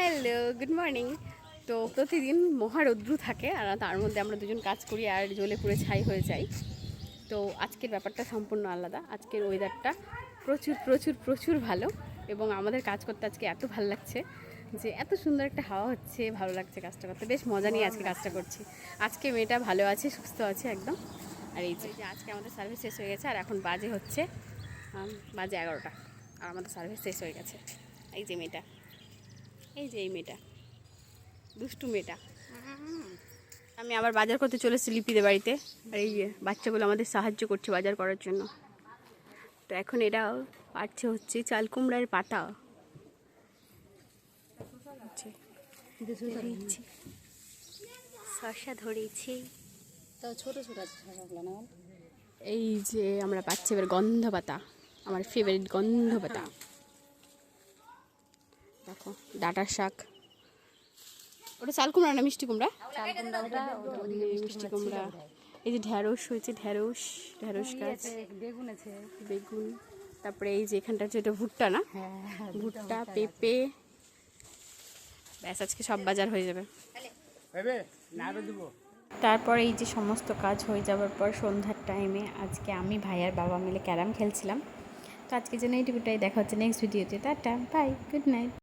Hello, good morning. তো প্রতিদিন মহারৌদ্র থাকে আর তার মধ্যে আমরা দুজন কাজ করি আর জ্বলে পুড়ে ছাই হয়ে যাই। তো আজকের ব্যাপারটা সম্পূর্ণ আলাদা। আজকের ওয়েদারটা প্রচুর প্রচুর প্রচুর ভালো এবং আমাদের কাজ করতে আজকে এত ভালো লাগছে যে এত সুন্দর একটা হাওয়া হচ্ছে, ভালো লাগছে কাজটা করতে, বেশ মজা নিয়ে আজকে কাজটা করছি। আজকে মেয়েটা ভালো আছে, সুস্থ আছে একদম। আর এই যে আজকে আমাদের সার্ভিস শেষ হয়ে গেছে আর এখন বাজে 11টা আর আমাদের সার্ভিস শেষ হয়ে গেছে। এই যে মেয়েটা, এই যে এই মেয়েটা, দুষ্টু মেয়েটা। আমি আবার বাজার করতে চলেছি লিপিদের বাড়িতে আর এই যে বাচ্চাগুলো আমাদের সাহায্য করছে বাজার করার জন্য। তো এখন এটা পাচ্ছে হচ্ছে চাল কুমড়ার পাতা, শসা ধরেছি। ছোট ছোট এই যে আমরা পাচ্ছি এবার গন্ধ পাতা, আমার ফেভারিট গন্ধ পাতা। দেখো ডাঁটার শাক, ওটা চাল কুমড়া না মিষ্টি কুমড়া? মিষ্টি কুমড়া। এই যে ঢ্যাঁড়স হয়েছে, ঢ্যাঁড়স গাছ, বেগুন। তারপরে এই যে এখানটা যেটা ভুট্টা না, ভুট্টা, পেঁপে। ব্যাস আজকে সব বাজার হয়ে যাবে। তারপর এই যে সমস্ত কাজ হয়ে যাওয়ার পর সন্ধ্যার টাইমে আজকে আমি ভাই আর বাবা মিলে ক্যারাম খেলছিলাম। তো আজকে জন্য এইটুকুটাই, দেখা হচ্ছে নেক্সট ভিডিওতে। Tata, bye, good night.